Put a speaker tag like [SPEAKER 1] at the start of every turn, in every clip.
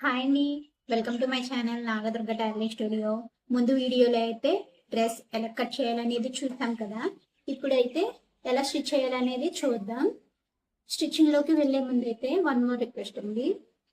[SPEAKER 1] Hi అండి, welcome to my channel Nagadurga tailoring studio. ముందు వీడియోలో అయితే డ్రెస్ ఎలా కట్ చేయాలనేది చూద్దాం కదా. ఇప్పుడైతే ఎలా స్టిచ్ చేయాలనేది చూద్దాం. స్టిచ్చింగ్లోకి వెళ్ళే ముందు అయితే వన్ మోర్ రిక్వెస్ట్ ఉంది.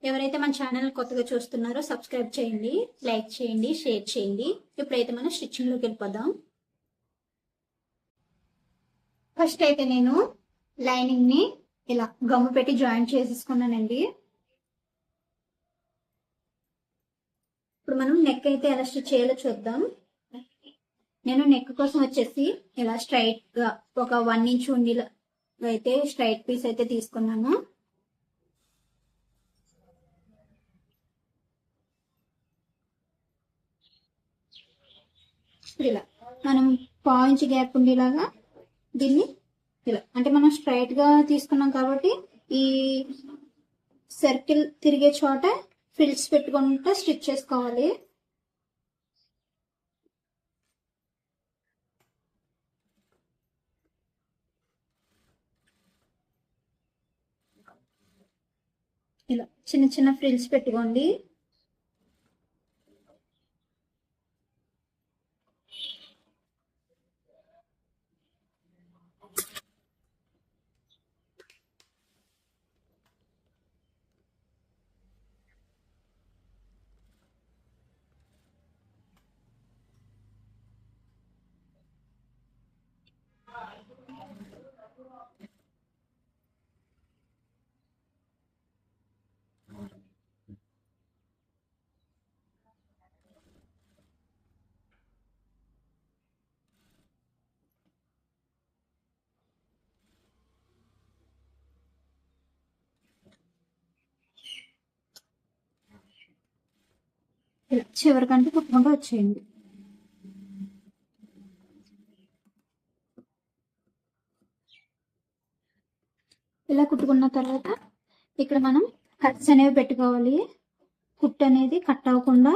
[SPEAKER 1] ఎవరైతే మన ఛానల్ కొత్తగా చూస్తున్నారో సబ్స్క్రైబ్ చేయండి, లైక్ చేయండి, షేర్ చేయండి. ఇప్పుడైతే మనం స్టిచ్చింగ్లోకి వెళ్ళిపోదాం. ఫస్ట్ అయితే నేను లైనింగ్ని ఇలా గమ్ము పెట్టి జాయింట్ చేసేసుకున్నానండి. ఇప్పుడు మనం నెక్ అయితే ఎలా స్టిచ్ చేయాలో చూద్దాం. నేను నెక్ కోసం వచ్చేసి ఇలా స్ట్రైట్ గా ఒక 1 ఇంచ్ ఉండేలా అయితే స్ట్రైట్ పీస్ అయితే తీసుకున్నాను. ఇలా మనం 1/4 ఇంచ్ గ్యాప్ ఉండేలాగా దీన్ని ఇలా అంటే మనం స్ట్రైట్ గా తీసుకున్నాం కాబట్టి ఈ సర్కిల్ తిరిగే చోట ఫ్రిల్స్ పెట్టుకుంటూ స్టిచ్ చేసుకోవాలి. ఇలా చిన్న చిన్న ఫ్రిల్స్ పెట్టుకోండి. ఇలా చివరికంటే కుట్టుకుంటూ వచ్చేయండి. ఇలా కుట్టుకున్న తర్వాత ఇక్కడ మనం కట్స్ అనేవి పెట్టుకోవాలి. కుట్టు అనేది కట్ అవ్వకుండా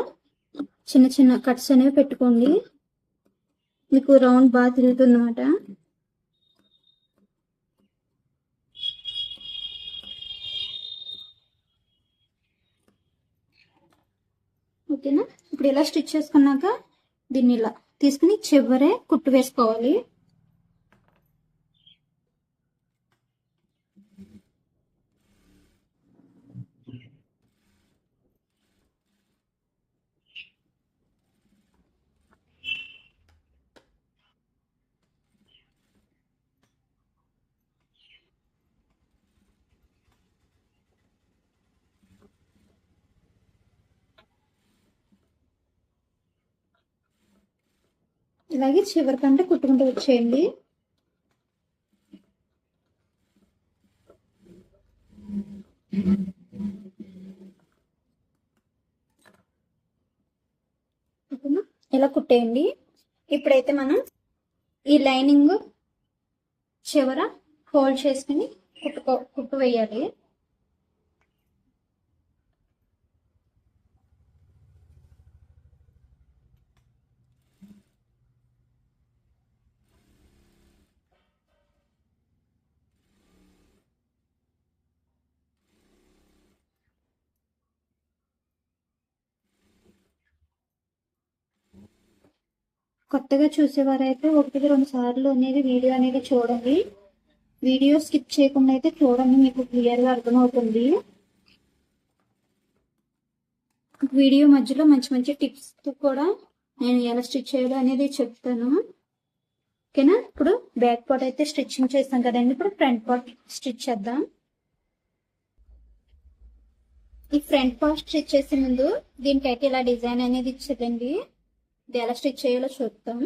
[SPEAKER 1] చిన్న చిన్న కట్స్ అనేవి పెట్టుకోండి. మీకు రౌండ్ బాగా తిరుగుతుంది అన్నమాట. ఓకేనా. ఇప్పుడు ఇలా స్టిచ్ చేసుకున్నాక దీన్ని ఇలా తీసుకుని చివరే కుట్టు వేసుకోవాలి. ఇలాగే చివరికంటే కుట్టుకుంటూ వచ్చేయండి. ఇలా కుట్టేయండి. ఇప్పుడైతే మనం ఈ లైనింగ్ చివర ఫోల్డ్ చేసుకుని కుట్టు వేయాలి. కొత్తగా చూసేవారైతే 1-2 సార్లు అనేది వీడియో అనేది చూడండి. వీడియో స్కిప్ చేయకుండా అయితే చూడండి, మీకు క్లియర్గా అర్థమవుతుంది. వీడియో మధ్యలో మంచి మంచి టిప్స్ కూడా నేను ఎలా స్టిచ్ చేయాలో అనేది చెప్తాను. ఓకేనా. ఇప్పుడు బ్యాక్ పార్ట్ అయితే స్టిచ్చింగ్ చేస్తాం కదండి. ఇప్పుడు ఫ్రంట్ పార్ట్ స్టిచ్ చేద్దాం. ఈ ఫ్రంట్ పార్ట్ స్టిచ్ చేసే ముందు దీనికైతే ఇలా డిజైన్ అనేది ఇచ్చేదండి. ఇది ఎలా స్టిచ్ చేయాలో చూద్దాం.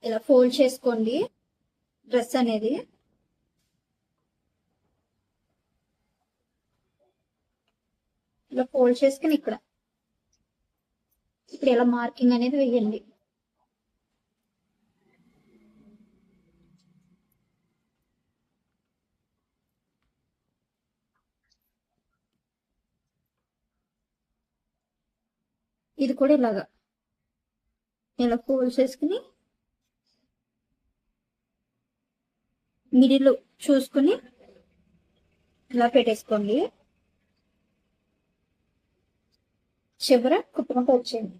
[SPEAKER 1] ఇలా ఫోల్డ్ చేసుకోండి డ్రెస్ అనేది. ఇలా ఫోల్డ్ చేసుకుని ఇప్పుడు ఇలా మార్కింగ్ అనేది వేయండి. ఇది కూడా ఇలాగా ఇలా ఫోల్డ్ చేసుకుని మిడిల్ చూసుకుని ఇలా పెట్టేసుకోండి. చివర కుట్టుకుంటూ వచ్చేయండి.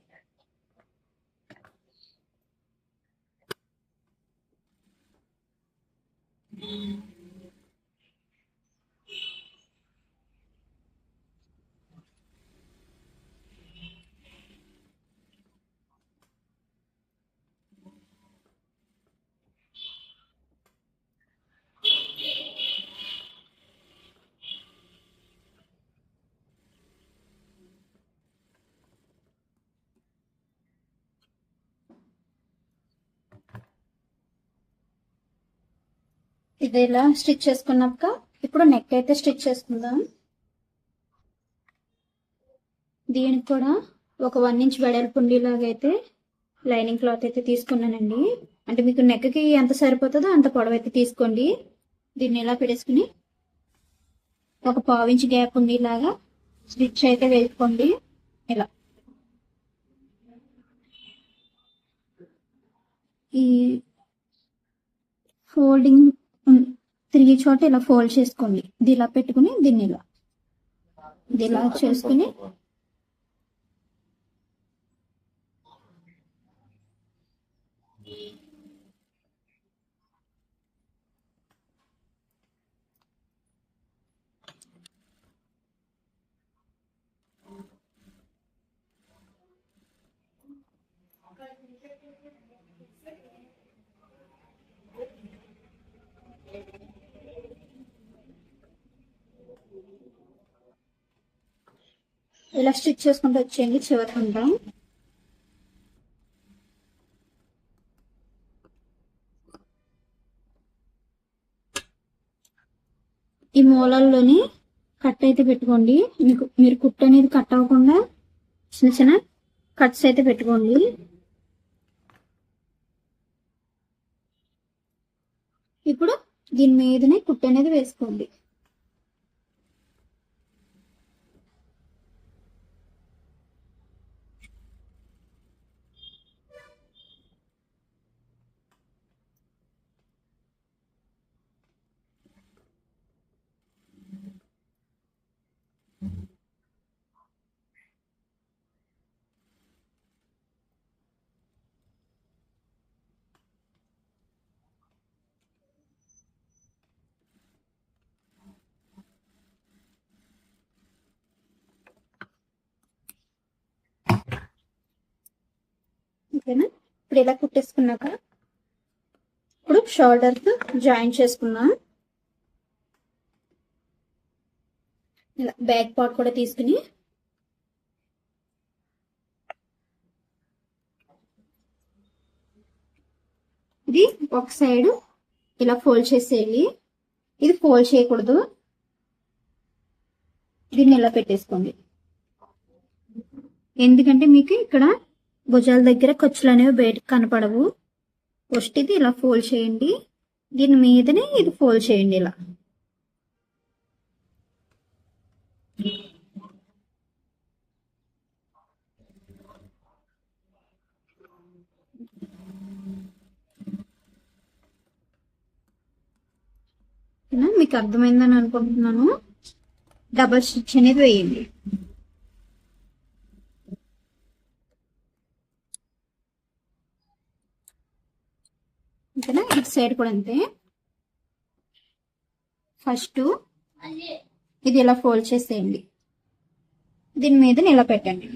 [SPEAKER 1] ఇది ఇలా స్టిచ్ చేసుకున్నాక ఇప్పుడు నెక్ అయితే స్టిచ్ చేసుకుందాం. దీనికి కూడా ఒక 1 ఇంచ్ వెడల్పు ఉండేలాగా అయితే లైనింగ్ క్లాత్ అయితే తీసుకున్నానండి. అంటే మీకు నెక్కి ఎంత సరిపోతుందో అంత పొడవు అయితే తీసుకోండి. దీన్ని ఇలా పెట్టేసుకుని ఒక 1/2 ఇంచ్ గ్యాప్ ఉండేలాగా స్టిచ్ అయితే వేసుకోండి. ఇలా ఈ ఫోల్డింగ్ తిరిగి చోట ఇలా ఫోల్డ్ చేసుకోండి. ఇది ఇలా పెట్టుకుని దీన్ని ఇలా చేసుకుని ఇలా స్టిచ్ చేసుకుంటూ వచ్చేయండి. చివరికి ఉంటాం. ఈ మూలల్లోని కట్ అయితే పెట్టుకోండి. మీరు కుట్టు అనేది కట్ అవ్వకుండా చిన్న చిన్న కట్స్ అయితే పెట్టుకోండి. ఇప్పుడు దీని మీదనే కుట్టు అనేది వేసుకోండి. ఓకేనా? ఇప్పుడు ఇలా కుట్టేసుకున్నాక ఇప్పుడు షోల్డర్స్ జాయిన్ చేసుకున్నాం. ఇలా బ్యాక్ పార్ట్ కూడా తీసుకుని ఇది ఒక సైడ్ ఇలా ఫోల్డ్ చేసేయాలి. ఇది ఫోల్డ్ చేయకూడదు. దీన్ని ఇలా పెట్టేసుకోండి. ఎందుకంటే మీకు ఇక్కడ భుజాల దగ్గర ఖర్చులు అనేవి బయటకు కనపడవు. ఫస్ట్ ఇది ఇలా ఫోల్డ్ చేయండి. దీని మీదనే ఇది ఫోల్డ్ చేయండి. ఇలా మీకు అర్థమైందని అనుకుంటున్నాను. డబల్ స్టిచ్ అనేది వేయండి. ఓకేనా? ఇటు సైడ్ కూడా అంతే. ఫస్ట్ ఇది ఇలా ఫోల్డ్ చేసేయండి. దీని మీద ఇలా పెట్టండి.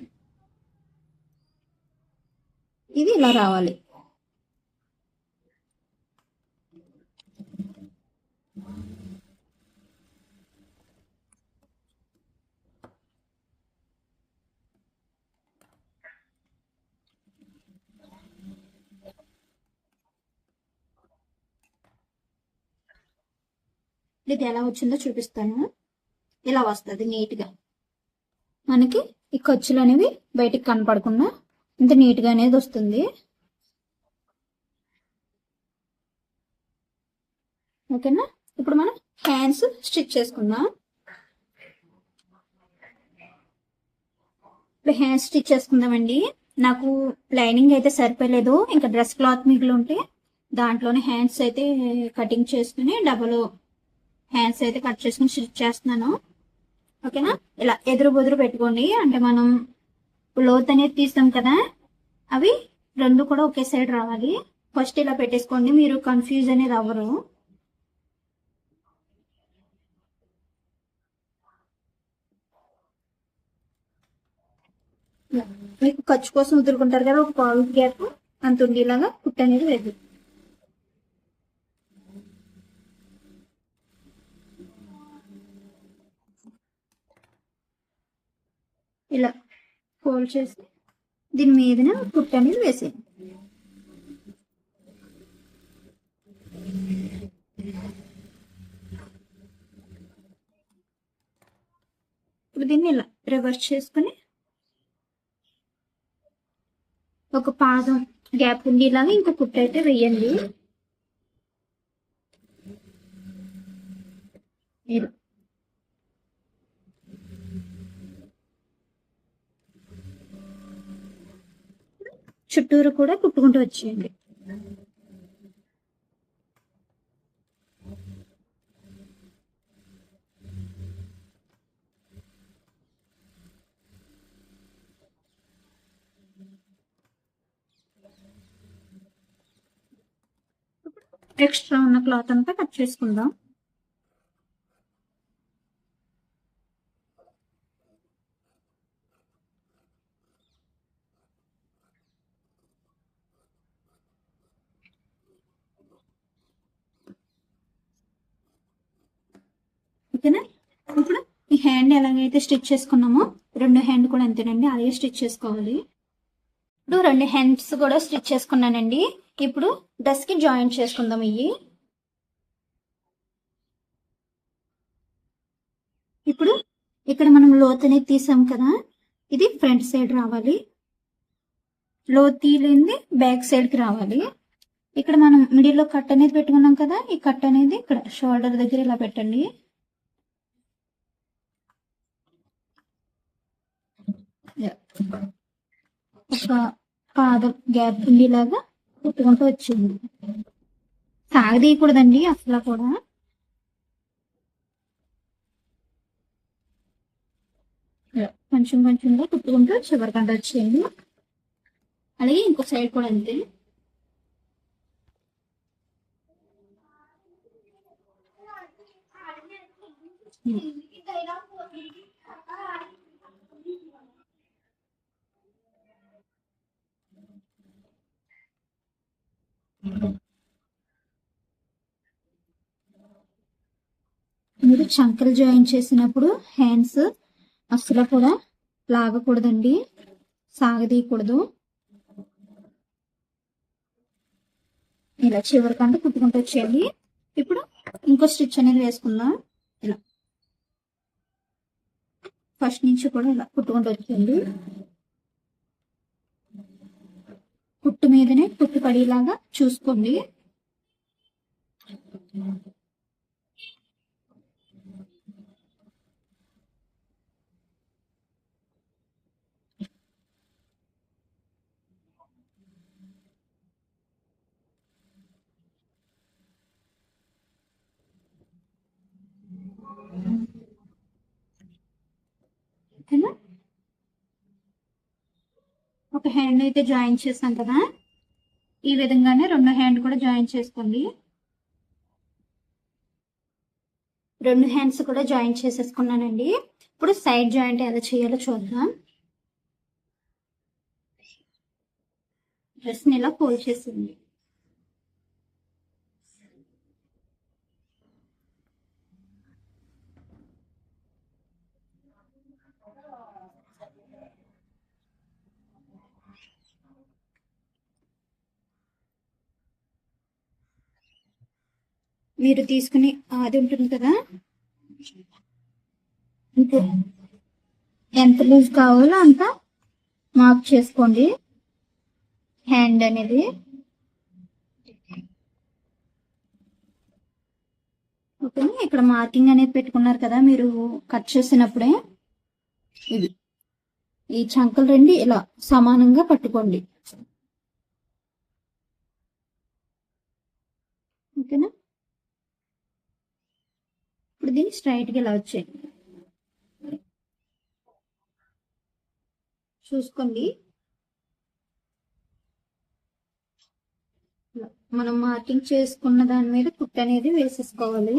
[SPEAKER 1] ఇది ఇలా రావాలి. ఇది ఎలా వచ్చిందో చూపిస్తాను. ఇలా వస్తుంది నీట్గా. మనకి ఈ ఖర్చులు అనేవి బయటికి కనపడకుండా ఇంత నీట్గా అనేది వస్తుంది. ఓకేనా? ఇప్పుడు మనం హ్యాండ్స్ స్టిచ్ చేసుకుందాం. ఇప్పుడు హ్యాండ్స్ స్టిచ్ చేసుకుందామండి. నాకు లైనింగ్ అయితే సరిపోలేదు. ఇంకా డ్రెస్ క్లాత్ మిగిలి ఉంటే దాంట్లోనే హ్యాండ్స్ అయితే కటింగ్ చేసుకుని డబల్ హ్యాండ్స్ అయితే కట్ చేసుకుని స్టిచ్ చేస్తున్నాను. ఓకేనా? ఇలా ఎదురు బెదురు పెట్టుకోండి. అంటే మనం లోత్ అనేది తీస్తాం కదా, అవి రెండు కూడా ఒకే సైడ్ రావాలి. ఫస్ట్ ఇలా పెట్టేసుకోండి, మీరు కన్ఫ్యూజ్ అనేది అవ్వరు. మీకు ఖర్చు కోసం వదులుకుంటారు కదా, ఒక పావు గ్యాప్ అంత ఉండేలాగా కుట్టు అనేది వేద్దాం. ఇలా ఫోల్డ్ చేసి దీని మీదన కుట్టు అనేది వేసేయండి. ఇప్పుడు దీన్ని ఇలా రివర్స్ చేసుకుని ఒక పాదం గ్యాప్ ఉండేలాగా ఇంకో కుట్టు అయితే వేయండి. ఇలా చుట్టూరు కూడా కుట్టుకుంటూ వచ్చేయండి. ఎక్స్ట్రా ఉన్న క్లాత్ అంతా కట్ చేసుకుందాం. ఓకేనా? ఇప్పుడు ఈ హ్యాండ్ ఎలాగైతే స్టిచ్ చేసుకున్నామో రెండు హ్యాండ్ కూడా అంతేనండి, అలాగే స్టిచ్ చేసుకోవాలి. ఇప్పుడు రెండు హ్యాండ్స్ కూడా స్టిచ్ చేసుకున్నానండి. ఇప్పుడు డ్రెస్ కి జాయింట్ చేసుకుందాం. ఇప్పుడు ఇక్కడ మనం లోత్ అనేది తీసాం కదా, ఇది ఫ్రంట్ సైడ్ రావాలి. లోత్ తీయలేంది బ్యాక్ సైడ్ కి రావాలి. ఇక్కడ మనం మిడిల్ లో కట్ అనేది పెట్టుకున్నాం కదా, ఈ కట్ అనేది ఇక్కడ షోల్డర్ దగ్గర ఇలా పెట్టండి. ఒక పాదం గ్యాప్ ఉండేలాగా కుట్టుకుంటూ వచ్చింది. సాగదీయకూడదండి అసలు కూడా. కొంచెం కొంచెంగా కుట్టుకుంటూ చివరికంట వచ్చేయండి. అలాగే ఇంకో సైడ్ కూడా అంతే. మీరు చంకలు జాయిన్ చేసినప్పుడు హ్యాండ్స్ అసలు కూడా లాగకూడదండి, సాగదీయకూడదు. ఇలా చివరికంటే కుట్టుకుంటూ వచ్చేయండి. ఇప్పుడు ఇంకో స్టిచ్ అనేది వేసుకుందాం. ఇలా ఫస్ట్ నుంచి కూడా ఇలా కుట్టుకుంటూ వచ్చేయండి. కుట్టు మీదనే కుట్టు పడేలాగా చూసుకోండి. ఓకేనా? ఒక హ్యాండ్ అయితే జాయిన్ చేసాం కదా, ఈ విధంగానే రెండు హ్యాండ్ కూడా జాయిన్ చేసుకోండి. రెండు హ్యాండ్స్ కూడా జాయిన్ చేసేసుకున్నానండి. ఇప్పుడు సైడ్ జాయింట్ ఎలా చేయాలో చూద్దాం. డ్రెస్ని ఇలా ఫోల్డ్ చేసింది. మీరు తీసుకుని అది ఉంటుంది కదా, ఇంకో ఎంత లూజ్ కావాలో అంత మార్క్ చేసుకోండి హ్యాండ్ అనేది. ఓకే, ఇక్కడ మార్కింగ్ అనేది పెట్టుకున్నారు కదా మీరు కట్ చేసినప్పుడే, ఇది ఈ చంకలు రెండు ఇలా సమానంగా పట్టుకోండి. ఓకేనా? ఇప్పుడు దీన్ని స్ట్రైట్గా ఇలా వచ్చేయండి. చూసుకోండి. మనం మార్కింగ్ చేసుకున్న దాని మీద కుట్టు అనేది వేసేసుకోవాలి.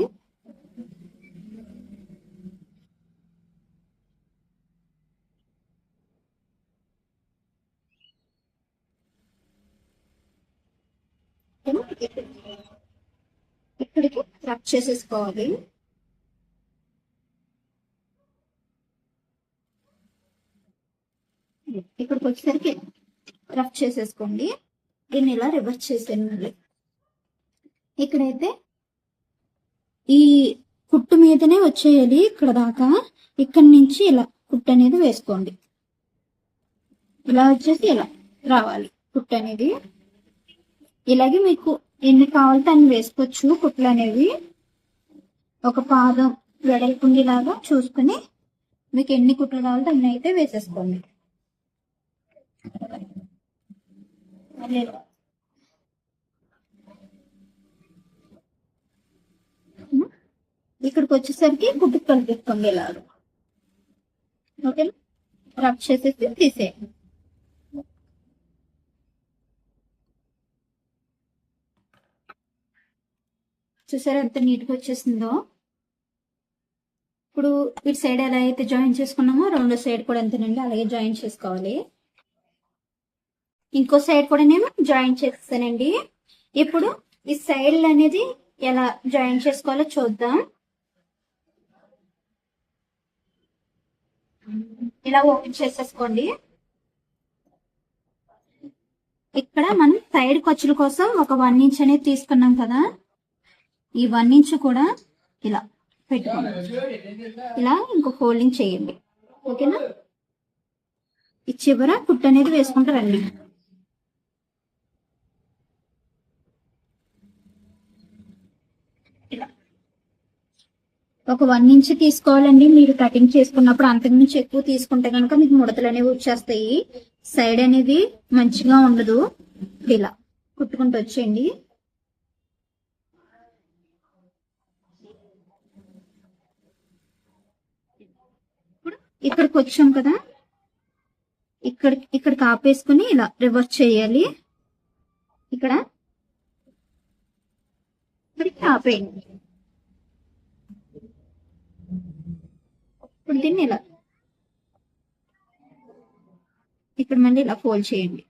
[SPEAKER 1] ఇక్కడికి రబ్ చేసేసుకోవాలి. ఇక్కడికి వచ్చేసరికి రఫ్ చేసేసుకోండి. దీన్ని ఇలా రివర్స్ చేసేయండి. మళ్ళీ ఇక్కడైతే ఈ కుట్టు మీదనే వచ్చేయాలి ఇక్కడ దాకా. ఇక్కడ నుంచి ఇలా కుట్టు అనేది వేసుకోండి. ఇలా వచ్చేసి ఇలా రావాలి కుట్టు అనేది. ఇలాగే మీకు ఎన్ని కావాలంటే అన్ని వేసుకోవచ్చు కుట్లు అనేవి. ఒక పాదం వెడల్పుండిలాగా చూసుకుని మీకు ఎన్ని కుట్లు కావాలంటే అన్ని అయితే వేసేసుకోండి. ఇక్కడికి వచ్చేసరికి కుట్టు కలిపేసుకోండి ఇలాగా. ఓకేనా? రబ్ చేసేసి తీసేయండి. చూసారా ఎంత నీట్గా వచ్చేసిందో. ఇప్పుడు ఇటు సైడ్ ఎలా అయితే జాయిన్ చేసుకున్నామో రెండో సైడ్ కూడా అంతేనండి, అలాగే జాయిన్ చేసుకోవాలి. ఇంకో సైడ్ కూడా నేను జాయిన్ చేస్తానండి. ఇప్పుడు ఈ సైడ్ అనేది ఎలా జాయిన్ చేసుకోవాలో చూద్దాం. ఇలా ఓపెన్ చేసేసుకోండి. ఇక్కడ మనం సైడ్ ఖర్చుల కోసం ఒక 1 ఇంచ్ అనేది తీసుకున్నాం కదా, ఈ 1 ఇంచ్ కూడా ఇలా పెట్టుకోండి. ఇలా ఇంకో ఫోల్డింగ్ చేయండి. ఓకేనా? ఈ చివర కుట్టు అనేది వేసుకుంటారండి. ఇలా ఒక 1 ఇంచ్ తీసుకోవాలండి. మీరు కటింగ్ చేసుకున్నప్పుడు అంతకుమించి ఎక్కువ తీసుకుంటే కనుక మీకు ముడతలు అనేవి వచ్చేస్తాయి. సైడ్ అనేది మంచిగా ఉండదు. ఇలా కుట్టుకుంటూ వచ్చేయండి. ఇక్కడికి వచ్చాం కదా, ఇక్కడికి ఆపేసుకుని ఇలా రివర్స్ చేయాలి. ఇక్కడ ఇక్కడికి ఆపేయండి. ఇప్పుడు దీన్ని ఇలా ఇక్కడ మళ్ళీ ఇలా ఫోల్డ్ చేయండి.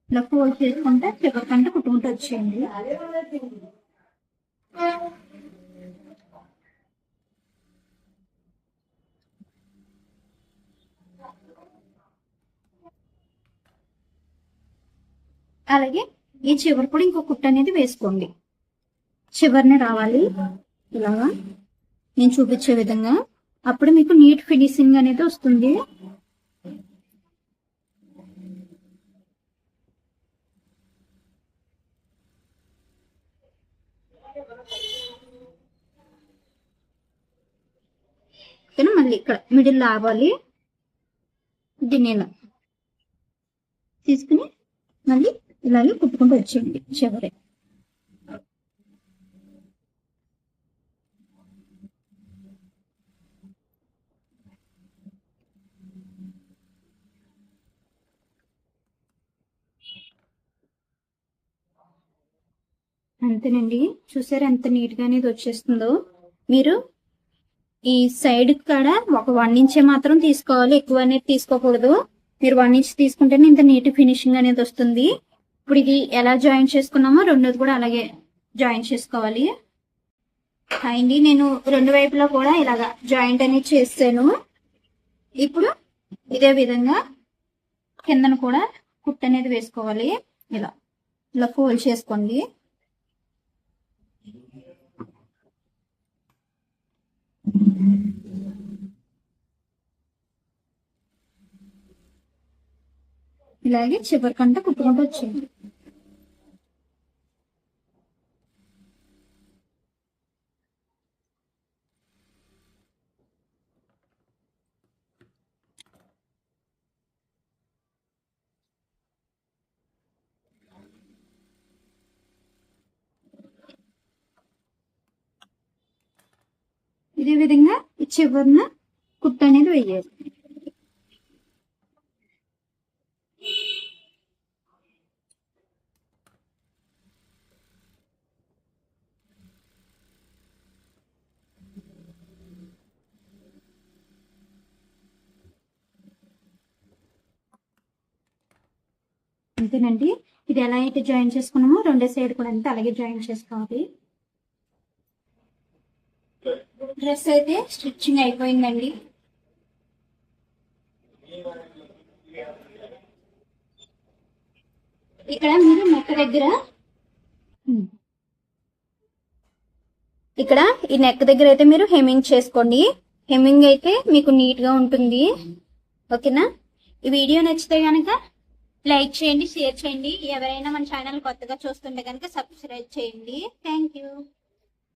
[SPEAKER 1] ఇలా ఫోల్డ్ చేసుకుంటే చివరికంటే కుట్టుకుంటూ వచ్చేయండి. అలాగే ఈ చివరి కూడా ఇంకో కుట్టు అనేది వేసుకోండి. చివరిని రావాలి ఇలాగా నేను చూపించే విధంగా. అప్పుడు మీకు నీట్ ఫినిషింగ్ అనేది వస్తుంది. మళ్ళీ ఇక్కడ మిడిల్ ఆవాలి. దీన్ని ఇలా తీసుకుని మళ్ళీ ఇలాగే కుట్టుకుంటూ వచ్చేయండి చివరి. అంతేనండి. చూసారా ఎంత నీట్ గా అనేది వచ్చేస్తుందో. మీరు ఈ సైడ్ కాడ ఒక 1 ఇంచే మాత్రం తీసుకోవాలి, ఎక్కువ అనేది తీసుకోకూడదు. మీరు 1 ఇంచ్ తీసుకుంటేనే ఇంత నీట్ ఫినిషింగ్ అనేది వస్తుంది. ఇప్పుడు ఇది ఎలా జాయిన్ చేసుకున్నామో రెండోది కూడా అలాగే జాయిన్ చేసుకోవాలి. అండి నేను రెండు వైపులా కూడా ఇలాగా జాయింట్ అనేది చేస్తాను. ఇప్పుడు ఇదే విధంగా కిందన కూడా కుట్టు అనేది వేసుకోవాలి. ఇలా ఇలా ఫోల్డ్ చేసుకోండి. ఇలాగే చివరికంట కుట్టుకుంటూ వచ్చింది. ఇదే విధంగా ఈ చివరన కుట్టు అనేది వేయాలి. అంతేనండి. ఇది ఎలా అయితే జాయిన్ చేసుకున్నామో రెండో సైడ్ కూడా అంతే అలాగే జాయిన్ చేసుకోవాలి. డ్రెస్ అయితే స్టిచ్చింగ్ అయిపోయిందండి. ఇక్కడ మీరు నెక్ దగ్గర ఇక్కడ ఈ నెక్ దగ్గర అయితే మీరు హెమ్మింగ్ చేసుకోండి. హెమ్మింగ్ అయితే మీకు నీట్ గా ఉంటుంది. ఓకేనా? ఈ వీడియో నచ్చితే కనుక లైక్ చేయండి, షేర్ చేయండి. ఎవరైనా మన ఛానల్ కొత్తగా చూస్తుంటే కనుక సబ్స్క్రైబ్ చేయండి. Thank you.